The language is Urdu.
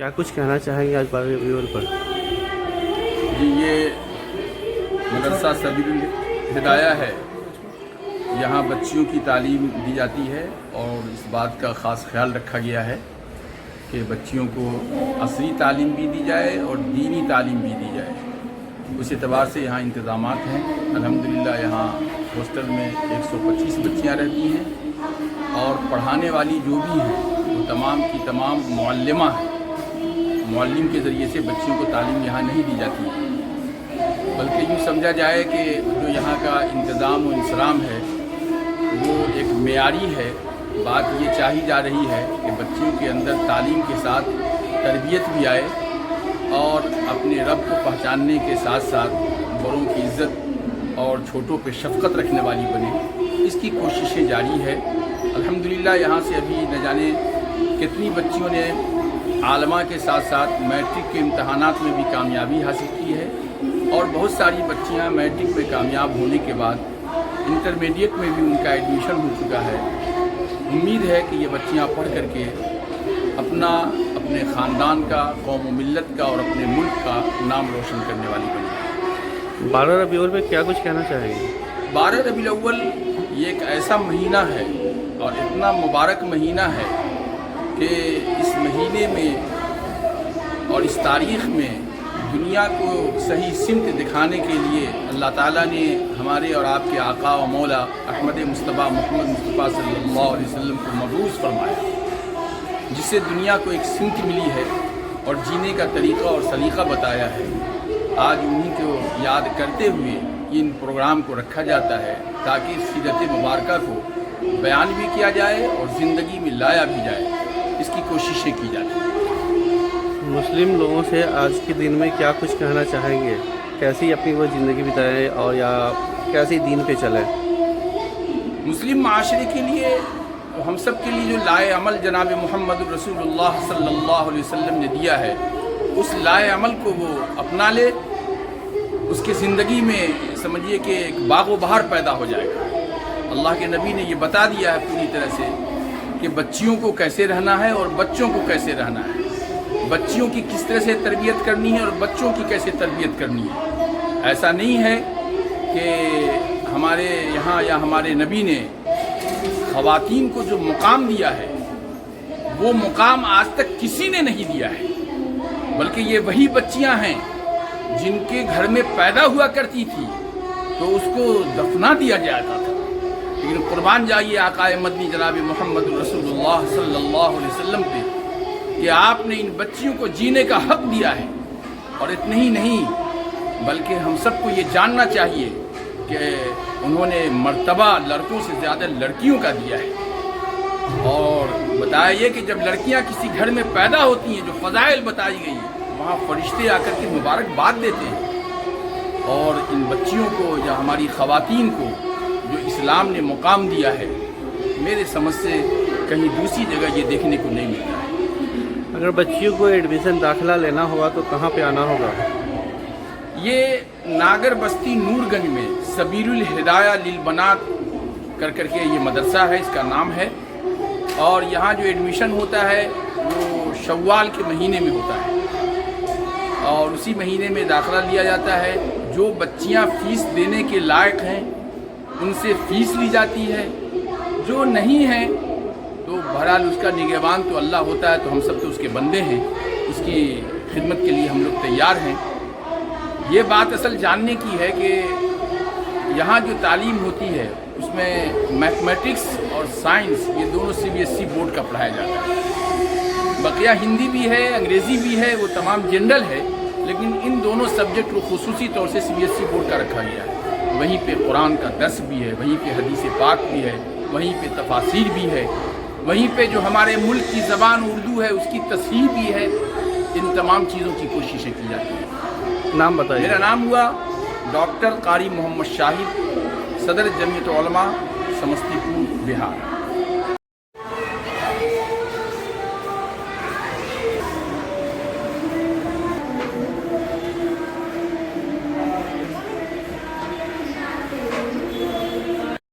کیا کچھ کہنا چاہیں گے آج 12 ربیع الاول پر؟ جی، یہ مدرسہ سبیل الہدایہ ہے. یہاں بچیوں کی تعلیم دی جاتی ہے اور اس بات کا خاص خیال رکھا گیا ہے کہ بچیوں کو عصری تعلیم بھی دی جائے اور دینی تعلیم بھی دی جائے. اس اعتبار سے یہاں انتظامات ہیں. الحمدللہ یہاں ہاسٹل میں 125 بچیاں رہتی ہیں اور پڑھانے والی جو بھی ہیں وہ تمام کی تمام معلمہ ہیں. معلم کے ذریعے سے بچیوں کو تعلیم یہاں نہیں دی جاتی ہے، بلکہ یوں سمجھا جائے کہ جو یہاں کا انتظام و انصرام ہے وہ ایک معیاری ہے. بات یہ چاہی جا رہی ہے کہ بچیوں کے اندر تعلیم کے ساتھ تربیت بھی آئے اور اپنے رب کو پہچاننے کے ساتھ ساتھ بڑوں کی عزت اور چھوٹوں پہ شفقت رکھنے والی بنے. اس کی کوششیں جاری ہے. الحمدللہ یہاں سے ابھی نہ جانے کتنی بچیوں نے عالمہ کے ساتھ ساتھ میٹرک کے امتحانات میں بھی کامیابی حاصل کی ہے اور بہت ساری بچیاں میٹرک میں کامیاب ہونے کے بعد انٹرمیڈیٹ میں بھی ان کا ایڈمیشن ہو چکا ہے. امید ہے کہ یہ بچیاں پڑھ کر کے اپنے خاندان کا، قوم و ملت کا اور اپنے ملک کا نام روشن کرنے والی بنیں. 12 ربیع الاول پہ کیا کچھ کہنا چاہیں گے؟ 12 ربیع الاول یہ ایک ایسا مہینہ ہے اور اتنا مبارک مہینہ ہے کہ اس مہینے میں اور اس تاریخ میں دنیا کو صحیح سمت دکھانے کے لیے اللہ تعالیٰ نے ہمارے اور آپ کے آقا و مولا احمد مصطفیٰ محمد مصطفیٰ صلی اللہ علیہ وسلم کو مبعوث فرمایا، جس سے دنیا کو ایک سمت ملی ہے اور جینے کا طریقہ اور سلیقہ بتایا ہے. آج انہیں کو یاد کرتے ہوئے ان پروگرام کو رکھا جاتا ہے تاکہ سیرت مبارکہ کو بیان بھی کیا جائے اور زندگی میں لایا بھی جائے. اس کی کوششیں کی جاتی ہیں. مسلم لوگوں سے آج کے دن میں کیا کچھ کہنا چاہیں گے؟ کیسی اپنی وہ زندگی بتائیں اور یا کیسی دین پہ چلیں؟ مسلم معاشرے کے لیے، ہم سب کے لیے جو لائے عمل جناب محمد رسول اللہ صلی اللہ علیہ وسلم نے دیا ہے، اس لائے عمل کو وہ اپنا لے. اس کی زندگی میں سمجھیے کہ ایک باغ و بہار پیدا ہو جائے گا. اللہ کے نبی نے یہ بتا دیا ہے پوری طرح سے کہ بچیوں کو کیسے رہنا ہے اور بچوں کو کیسے رہنا ہے، بچیوں کی کس طرح سے تربیت کرنی ہے اور بچوں کی کیسے تربیت کرنی ہے. ایسا نہیں ہے کہ ہمارے یہاں یا ہمارے نبی نے خواتین کو جو مقام دیا ہے وہ مقام آج تک کسی نے نہیں دیا ہے، بلکہ یہ وہی بچیاں ہیں جن کے گھر میں پیدا ہوا کرتی تھی تو اس کو دفنا دیا جاتا تھا. لیکن قربان جائیے آقا مدنی جناب محمد رسول اللہ صلی اللہ علیہ وسلم پہ کہ آپ نے ان بچیوں کو جینے کا حق دیا ہے. اور اتنا ہی نہیں بلکہ ہم سب کو یہ جاننا چاہیے کہ انہوں نے مرتبہ لڑکوں سے زیادہ لڑکیوں کا دیا ہے. اور بتایا یہ کہ جب لڑکیاں کسی گھر میں پیدا ہوتی ہیں، جو فضائل بتائی گئی وہاں فرشتے آ کر کے مبارکباد دیتے ہیں. اور ان بچیوں کو یا ہماری خواتین کو جو اسلام نے مقام دیا ہے، میرے سمجھ سے کہیں دوسری جگہ یہ دیکھنے کو نہیں ملتا ہے. اگر بچیوں کو ایڈمیشن داخلہ لینا ہوگا تو کہاں پہ آنا ہوگا؟ یہ ناگر بستی نور گنج میں سبیل الہدایہ للبنات کر کے یہ مدرسہ ہے، اس کا نام ہے. اور یہاں جو ایڈمیشن ہوتا ہے وہ شوال کے مہینے میں ہوتا ہے اور اسی مہینے میں داخلہ لیا جاتا ہے. جو بچیاں فیس دینے کے لائق ہیں ان سے فیس لی جاتی ہے، جو نہیں ہیں تو بہرحال اس کا نگہبان تو اللہ ہوتا ہے، تو ہم سب تو اس کے بندے ہیں. اس کی خدمت کے لیے ہم لوگ تیار ہیں. یہ بات اصل جاننے کی ہے کہ یہاں جو تعلیم ہوتی ہے اس میں میتھمیٹکس اور سائنس یہ دونوں CBSE بورڈ کا پڑھایا جاتا ہے. بقیہ ہندی بھی ہے، انگریزی بھی ہے، وہ تمام جنرل ہے، لیکن ان دونوں سبجیکٹ کو خصوصی طور سے CBSE بورڈ کا رکھا گیا ہے. وہیں پہ قرآن کا درس بھی ہے، وہیں پہ حدیث پاک بھی ہے، وہیں پہ تفاسیر بھی ہے، وہیں پہ جو ہمارے ملک کی زبان اردو ہے اس کی تصحیح بھی ہے. ان تمام چیزوں کی کوششیں کی جاتی ہیں. نام بتائیے. میرا نام ہوا ڈاکٹر قاری محمد شاہد، صدر جمعیت علماء سمستی پور بہار.